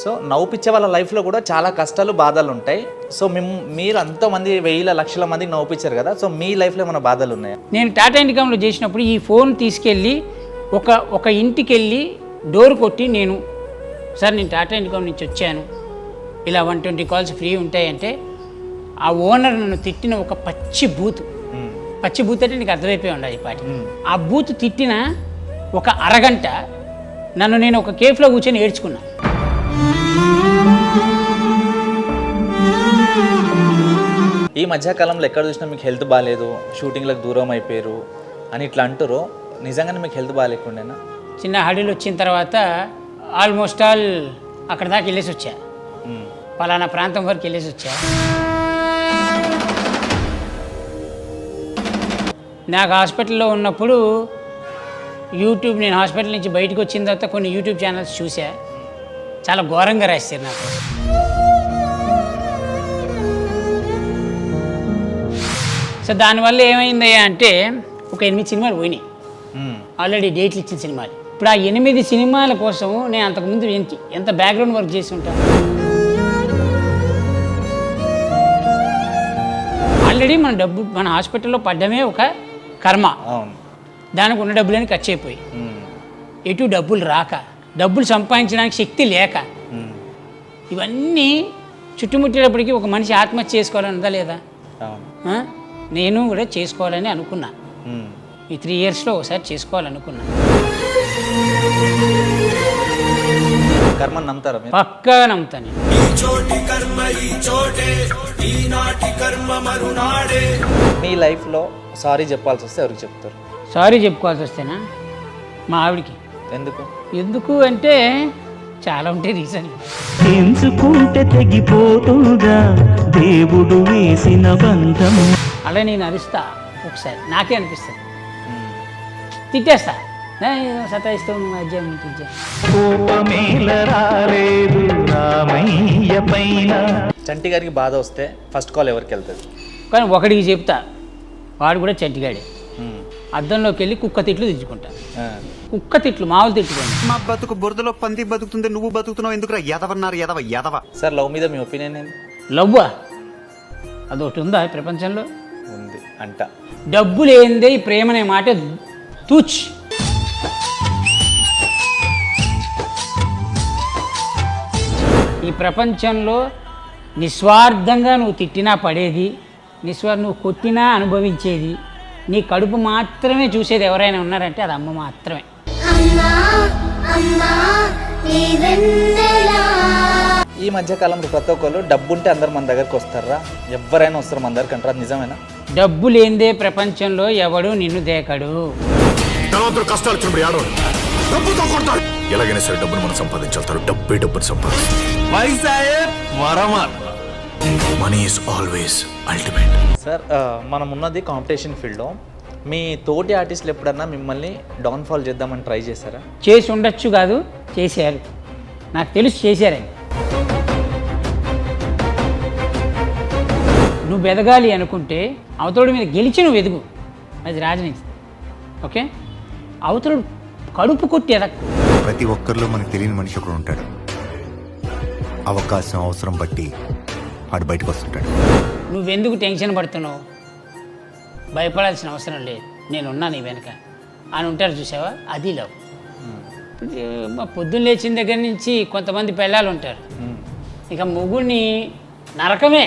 So నవ్వుపిచ్చే వాళ్ళ లైఫ్లో కూడా చాలా కష్టాలు బాధలు ఉంటాయి. సో మీరు అంతమంది వేల లక్షల మందికి నవ్వుపించారు కదా, సో మీ లైఫ్లో ఏమైనా బాధలు ఉన్నాయా? నేను టాటా ఇండికామ్లో చేసినప్పుడు ఈ ఫోన్ తీసుకెళ్ళి ఒక ఇంటికి వెళ్ళి డోర్ కొట్టి నేను సార్ నేను టాటా ఇండికామ్ నుంచి వచ్చాను, ఇలా 120 కాల్స్ ఫ్రీ ఉంటాయంటే ఆ ఓనర్ నన్ను తిట్టిన ఒక పచ్చి బూత్ అంటే నీకు అర్థమైపోయి ఉండాలి పాటి. ఆ బూత్ తిట్టిన ఒక అరగంట నన్ను నేను ఒక కేఫ్లో కూర్చొని ఏడ్చుకున్నా. ఈ మధ్యకాలంలో ఎక్కడ చూసినా మీకు హెల్త్ బాగాలేదు, షూటింగ్లకు దూరం అయిపోయారు అని ఇట్లా అంటారు. నిజంగానే మీకు హెల్త్ బాగాలేకుండేనా? చిన్న హడిలు వచ్చిన తర్వాత ఆల్మోస్ట్ ఆల్ అక్కడ దాకా వెళ్ళేసి వచ్చా, పలానా ప్రాంతం వరకు వెళ్ళేసి వచ్చా. నాకు హాస్పిటల్లో ఉన్నప్పుడు యూట్యూబ్, నేను హాస్పిటల్ నుంచి బయటకు వచ్చిన తర్వాత కొన్ని యూట్యూబ్ ఛానల్స్ చూసా, చాలా ఘోరంగా రాస్తారు నాకు. సో దానివల్ల ఏమైందయ్యా అంటే ఒక 8 సినిమాలు పోయినాయి, ఆల్రెడీ డేట్లు ఇచ్చిన సినిమాలు. ఇప్పుడు ఆ 8 సినిమాల కోసం నేను అంతకుముందు ఎంత బ్యాక్గ్రౌండ్ వర్క్ చేసి ఉంటాను. ఆల్రెడీ మన హాస్పిటల్లో పడ్డమే ఒక కర్మ, దానికి ఉన్న డబ్బులని ఖర్చు అయిపోయి, ఎటు డబ్బులు రాక, డబ్బులు సంపాదించడానికి శక్తి లేక, ఇవన్నీ చుట్టుముట్టేటప్పటికి ఒక మనిషి ఆత్మహత్య చేసుకోవాలన్నదా లేదా? నేను కూడా చేసుకోవాలని అనుకున్నా, ఈ 3 ఇయర్స్లో ఒకసారి చేసుకోవాలనుకున్నా. కర్మని నమ్ముతారా? పక్కా నమ్ముతాను. మీ లైఫ్లో సారీ చెప్పాల్సి వస్తే ఎవరికి చెప్తారు? సారీ చెప్పుకోవాల్సి వస్తేనా మా ఆవిడికి. ఎందుకు అంటే చాలా ఉంటాయి రీజన్. ఎంచుకుంటే తెగిపోతుందా దేవుడు వేసిన బంధం. అలా నేను అరుస్తా, ఒకసారి నాకే అనిపిస్తుంది, తిట్టేస్తా, సతాయిస్తూ మధ్య చంటి గారికి బాధ వస్తే ఫస్ట్ కాల్ ఎవరికి వెళ్తుంది? కానీ ఒకడికి చెప్తా, వాడు కూడా చంటిగాడే. అద్దంలోకి వెళ్ళి కుక్క తిట్లు తెచ్చుకుంటా. కుక్క తిట్లు మామూలు తిట్టుకోండి. మా బతుకు బురదలో పంది బతుకుతుంది, నువ్వు బతుకుతున్నావు ఎందుకురా? ఎదవన్నారు ఎదవ. సార్ లవ్ మీద మీ ఒపీనియన్ ఏంటి? లవ్వా అదొకటి ఉందా ఈ ప్రపంచంలో? ఉంది అంట. డబ్బు లేనిదే ఈ ప్రేమనే మాట తూచ్. ఈ ప్రపంచంలో నిస్వార్థంగా నువ్వు తిట్టినా పడేది, నువ్వు కొట్టినా అనుభవించేది, నీ కడుపు మాత్రమే చూసేది ఎవరైనా ఉన్నారంటే అది అమ్మ మాత్రమే. ఈ మధ్యకాలంలో ప్రతి ఒక్కరు డబ్బు ఉంటే అందరు మన దగ్గరకు వస్తారా? ఎవరైనా వస్తారు మన దగ్గరికి అంటారా? నిజమేనా? డబ్బు లేనిదే ప్రపంచంలో ఎవడు నిన్ను దేకడు. కష్టాలు ఎలాగైనా సరే డబ్బును మనం సంపాదించాలి. డబ్బుని సంపాదించాలి. Money is always ultimate. Sir మనం ఉన్నది కాంపిటీషన్ ఫీల్డ్లో. మీ తోటి ఆర్టిస్టులు ఎప్పుడన్నా మిమ్మల్ని డౌన్ఫాల్ చేద్దామని ట్రై చేశారా? చేసి ఉండొచ్చు కాదు, చేశారు. నాకు తెలుసు చేశారని. నువ్వు ఎదగాలి అనుకుంటే అవతలుడి మీద గెలిచి నువ్వు ఎదుగు, అది రాజనీతి. ఓకే, అవతలుడు కడుపు కొట్టి ఎదగ. ప్రతి ఒక్కరిలో మనకు తెలియని మనిషి ఒకడు ఉంటాడు. అవకాశం అవసరం బట్టి వాడు బయటకు వస్తుంటాడు. నువ్వెందుకు టెన్షన్ పడుతున్నావు? భయపడాల్సిన అవసరం లేదు, నేనున్నా నీ వెనక అని ఉంటారు చూసావా, అది లవ్. పొద్దున్న లేచిన దగ్గర నుంచి కొంతమంది పెళ్ళాలు ఉంటారు, ఇక మొగుడిని నరకమే.